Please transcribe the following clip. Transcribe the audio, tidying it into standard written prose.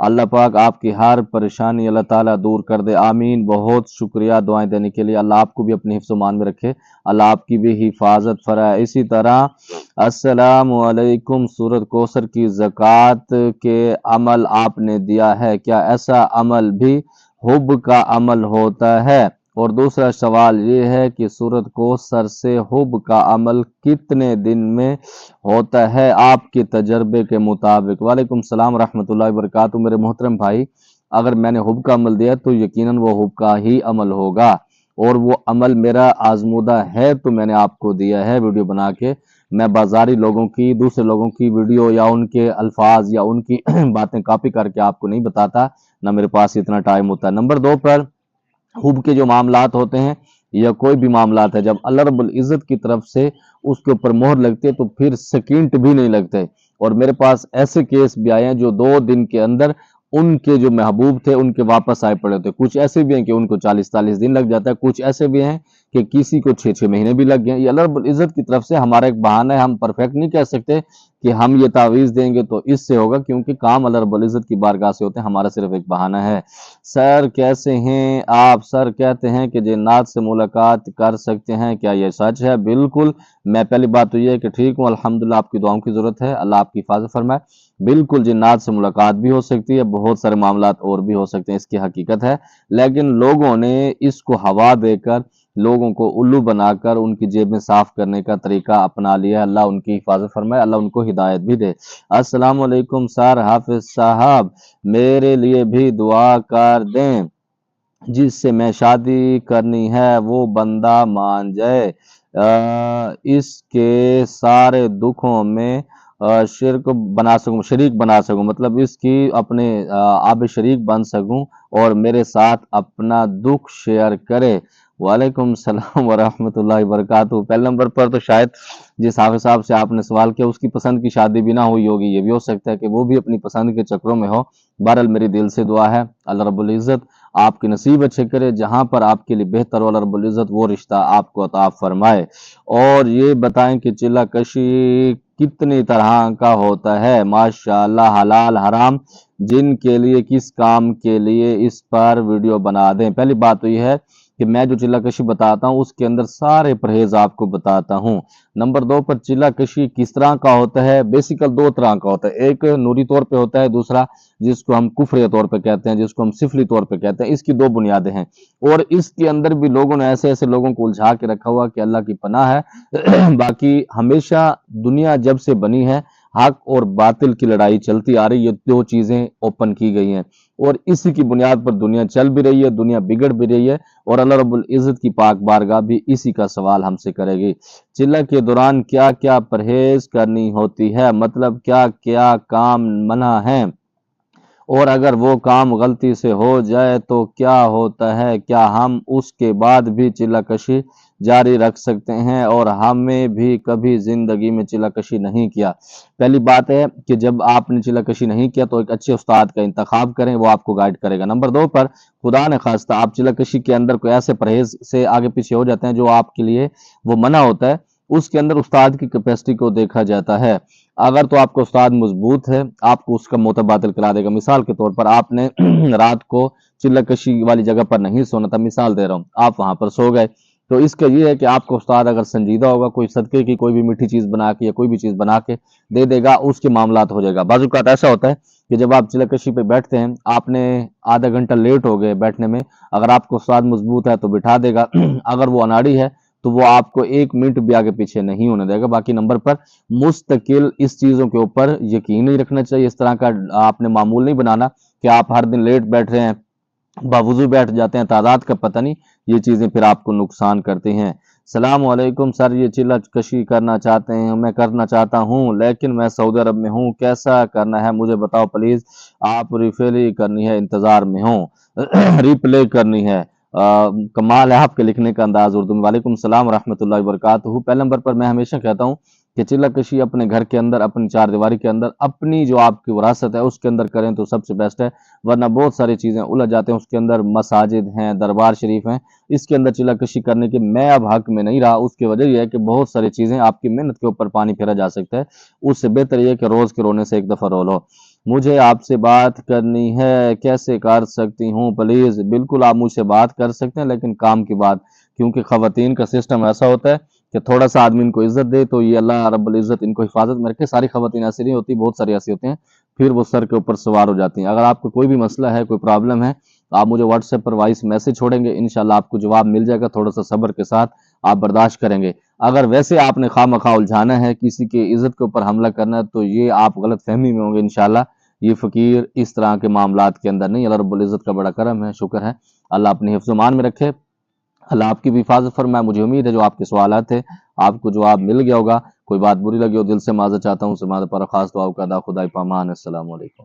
اللہ پاک آپ کی ہر پریشانی اللہ تعالیٰ دور کر دے، آمین۔ بہت شکریہ دعائیں دینے کے لیے، اللہ آپ کو بھی اپنے حفظ و مان میں رکھے، اللہ آپ کی بھی حفاظت فرمائے۔ اسی طرح السلام علیکم، سورۃ کوثر کی زکوٰۃ کے عمل آپ نے دیا ہے، کیا ایسا عمل بھی حب کا عمل ہوتا ہے؟ اور دوسرا سوال یہ ہے کہ سورۃ کوثر سے حب کا عمل کتنے دن میں ہوتا ہے آپ کے تجربے کے مطابق؟ وعلیکم السلام ورحمۃ اللہ وبرکاتہ۔ میرے محترم بھائی، اگر میں نے حب کا عمل دیا تو یقیناً وہ حب کا ہی عمل ہوگا، اور وہ عمل میرا آزمودہ ہے تو میں نے آپ کو دیا ہے ویڈیو بنا کے۔ میں بازاری لوگوں کی، دوسرے لوگوں کی ویڈیو یا ان کے الفاظ یا ان کی باتیں کاپی کر کے آپ کو نہیں بتاتا، نہ میرے پاس اتنا ٹائم ہوتا ہے۔ نمبر 2 پر حب کے جو معاملات ہوتے ہیں یا کوئی بھی معاملات ہے، جب اللہ رب العزت کی طرف سے اس کے اوپر مہر لگتی ہے تو پھر سیکنڈ بھی نہیں لگتے۔ اور میرے پاس ایسے کیس بھی آئے ہیں جو 2 دن کے اندر ان کے جو محبوب تھے ان کے واپس آئے پڑے ہوتے، کچھ ایسے بھی ہیں کہ ان کو 40-40 دن لگ جاتا ہے، کچھ ایسے بھی ہیں کہ کسی کو 6-6 مہینے بھی لگ گئے۔ یہ اللہ رب العزت کی طرف سے ہمارا ایک بہانہ ہے، ہم پرفیکٹ نہیں کہہ سکتے کہ ہم یہ تعویذ دیں گے تو اس سے ہوگا، کیونکہ کام اللہ رب العزت کی بارگاہ سے ہوتے ہیں، ہمارا صرف ایک بہانہ ہے۔ سر کیسے ہیں آپ؟ سر کہتے ہیں کہ جنات سے ملاقات کر سکتے ہیں، کیا یہ سچ ہے؟ بالکل، میں پہلی بات تو یہ ہے کہ ٹھیک ہوں، الحمدللہ، آپ کی دعاؤں کی ضرورت ہے، اللہ آپ کی حفاظت فرمائے۔ بالکل جنات سے ملاقات بھی ہو سکتی ہے، بہت سارے معاملات اور بھی ہو سکتے ہیں، اس کی حقیقت ہے، لیکن لوگوں نے اس کو ہوا دے کر، لوگوں کو الو بنا کر ان کی جیب میں صاف کرنے کا طریقہ اپنا لیا۔ اللہ ان کی حفاظت فرمائے، اللہ ان کو ہدایت بھی دے۔ السلام علیکم سر، حافظ صاحب میرے لیے بھی دعا کر دیں، جس سے میں شادی کرنی ہے وہ بندہ مان جائے، اس کے سارے دکھوں میں شریک بنا سکوں، مطلب اس کی اپنے آب شریک بن سکوں اور میرے ساتھ اپنا دکھ شیئر کرے۔ وعلیکم السلام ورحمۃ اللہ وبرکاتہ۔ پہلے نمبر پر تو شاید جس حافظ صاحب سے آپ نے سوال کیا اس کی پسند کی شادی بھی نہ ہوئی ہوگی، یہ بھی ہو سکتا ہے کہ وہ بھی اپنی پسند کے چکروں میں ہو۔ بہرحال میری دل سے دعا ہے اللہ رب العزت آپ کے نصیب اچھے کرے، جہاں پر آپ کے لیے بہتر ہو اللہ رب العزت وہ رشتہ آپ کو عطا فرمائے۔ اور یہ بتائیں کہ چلہ کشی کتنی طرح کا ہوتا ہے؟ ماشاءاللہ، حلال حرام جن کے لیے کس کام کے لیے اس پر ویڈیو بنا دیں۔ پہلی بات تو یہ ہے کہ میں جو چلہ کشی بتاتا ہوں اس کے اندر سارے پرہیز آپ کو بتاتا ہوں۔ نمبر 2 پر چلہ کشی کس طرح کا ہوتا ہے؟ بیسیکل 2 طرح کا ہوتا ہے، ایک نوری طور پہ ہوتا ہے، دوسرا جس کو ہم کفری طور پہ کہتے ہیں، جس کو ہم سفلی طور پہ کہتے ہیں۔ اس کی 2 بنیادیں ہیں، اور اس کے اندر بھی لوگوں نے ایسے لوگوں کو الجھا کے رکھا ہوا کہ اللہ کی پناہ ہے۔ باقی ہمیشہ دنیا جب سے بنی ہے حق اور باطل کی لڑائی چلتی آ رہی، یہ 2 چیزیں اوپن کی گئی ہیں، اور اسی کی بنیاد پر دنیا چل بھی رہی ہے، دنیا بگڑ بھی رہی ہے، اور اللہ رب العزت کی پاک بارگاہ بھی اسی کا سوال ہم سے کرے گی۔ چلہ کے دوران کیا کیا پرہیز کرنی ہوتی ہے؟ مطلب کیا کیا کام منع ہے، اور اگر وہ کام غلطی سے ہو جائے تو کیا ہوتا ہے؟ کیا ہم اس کے بعد بھی چلہ کشی جاری رکھ سکتے ہیں، اور ہمیں بھی کبھی زندگی میں چلہ کشی نہیں کیا؟ پہلی بات ہے کہ جب آپ نے چلہ کشی نہیں کیا تو ایک اچھے استاد کا انتخاب کریں، وہ آپ کو گائیڈ کرے گا۔ نمبر 2 پر خدا نے خواستہ آپ چلہ کشی کے اندر کوئی ایسے پرہیز سے آگے پیچھے ہو جاتے ہیں جو آپ کے لیے وہ منع ہوتا ہے، اس کے اندر استاد کی کیپیسٹی کو دیکھا جاتا ہے۔ اگر تو آپ کا استاد مضبوط ہے، آپ کو اس کا متبادل کرا دے گا۔ مثال کے طور پر آپ نے رات کو چلہ کشی والی جگہ پر نہیں سونا تھا، مثال دے رہا ہوں، آپ وہاں پر سو گئے، تو اس کا یہ ہے کہ آپ کا استاد اگر سنجیدہ ہوگا، کوئی صدقے کی کوئی بھی میٹھی چیز بنا کے یا کوئی بھی چیز بنا کے دے دے گا، اس کے معاملات ہو جائے گا۔ بعض اوقات ایسا ہوتا ہے کہ جب آپ چلہ کشی پہ بیٹھتے ہیں، آپ نے آدھا گھنٹہ لیٹ ہو گئے بیٹھنے میں، اگر آپ کو استاد مضبوط ہے تو بٹھا دے گا، اگر وہ اناڑی ہے تو وہ آپ کو 1 منٹ بھی آگے پیچھے نہیں ہونے دے گا۔ باقی نمبر پر مستقل اس چیزوں کے اوپر یقین نہیں رکھنا چاہیے، اس طرح کا آپ نے معمول نہیں بنانا کہ آپ ہر دن لیٹ بیٹھ رہے ہیں، باوضو بیٹھ جاتے ہیں، تعداد کا پتہ نہیں، یہ چیزیں پھر آپ کو نقصان کرتی ہیں۔ السلام علیکم سر، یہ چلہ کشی کرنا چاہتے ہیں، میں کرنا چاہتا ہوں لیکن میں سعودی عرب میں ہوں، کیسا کرنا ہے مجھے بتاؤ پلیز؟ آپ ریفیلی کرنی ہے، انتظار میں ہوں، ریپلے کرنی ہے۔ کمال ہے آپ کے لکھنے کا انداز اردو میں۔ وعلیکم السلام ورحمۃ اللہ وبرکاتہ۔ پہلے نمبر پر میں ہمیشہ کہتا ہوں کہ چلہ کشی اپنے گھر کے اندر، اپنی 4 دیواری کے اندر، اپنی جو آپ کی وراثت ہے اس کے اندر کریں تو سب سے بیسٹ ہے، ورنہ بہت ساری چیزیں الجھ جاتے ہیں۔ اس کے اندر مساجد ہیں، دربار شریف ہیں، اس کے اندر چلہ کشی کرنے کے میں اب حق میں نہیں رہا۔ اس کی وجہ یہ ہے کہ بہت ساری چیزیں آپ کی محنت کے اوپر پانی پھیرا جا سکتا ہے، اس سے بہتر یہ ہے کہ روز کے رونے سے ایک دفعہ رو لو۔ مجھے آپ سے بات کرنی ہے، کیسے کر سکتی ہوں پلیز؟ بالکل آپ مجھ سے بات کر سکتے ہیں، لیکن کام کی بات، کیونکہ خواتین کا سسٹم ایسا ہوتا ہے کہ تھوڑا سا آدمی ان کو عزت دے تو یہ اللہ رب العزت ان کو حفاظت میں رکھے۔ ساری خواتین ایسی نہیں ہوتی، بہت ساری ایسی ہوتی ہیں، پھر وہ سر کے اوپر سوار ہو جاتی ہیں۔ اگر آپ کو کوئی بھی مسئلہ ہے، کوئی پرابلم ہے، آپ مجھے واٹس ایپ پر وائس میسج چھوڑیں گے، انشاءاللہ آپ کو جواب مل جائے گا۔ تھوڑا سا صبر کے ساتھ آپ برداشت کریں گے۔ اگر ویسے آپ نے خواہ مخواہ الجھانا ہے، کسی کی عزت کے اوپر حملہ کرنا ہے، تو یہ آپ غلط فہمی میں ہوں گے انشاءاللہ۔ یہ فقیر اس طرح کے معاملات کے اندر نہیں۔ اللہ رب العزت کا بڑا کرم ہے، شکر ہے، اللہ اپنے حفظ و امان میں رکھے، اللہ آپ کی بھی حفاظت فرمائے۔ مجھے امید ہے جو آپ کے سوالات تھے آپ کو جواب مل گیا ہوگا۔ کوئی بات بری لگی ہو، دل سے معذرت چاہتا ہوں، سے پر خاص دعا کا ادا، خدا پامان۔ السلام علیکم۔